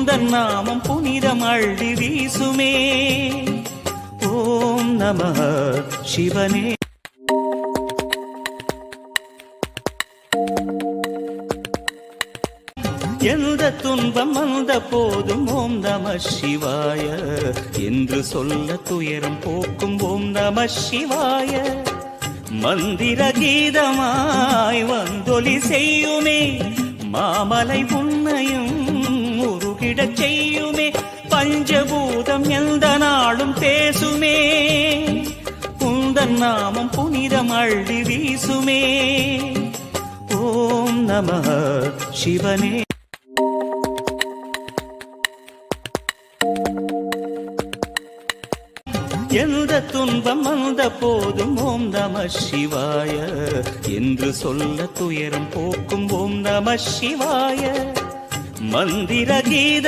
உந்தன் நாமம் புனிதம் அள்ளி வீசுமே. ஓம் நமः சிவனே. எந்த துன்பம் வந்த போதும் ஓம் நமः சிவாய என்று சொல்ல துயரம் போக்கும் ஓம் நமः சிவாய. மந்திர கீதமாய் வந்தொலி செய்யுமே, மாமலை உன்னையும் உருகிடச் செய்யுமே. பஞ்சபூதம் எந்த நாளும் பேசுமே, உந்தன் நாமம் புனிதம் அள்ளி வீசுமே. ஓம் நமः சிவனே. எந்த துன்பம் வந்த போதும் ஓம் நமः சிவாய என்று சொல்ல துயரம் போக்கும் ஓம் நமः சிவாய. மந்திர கீத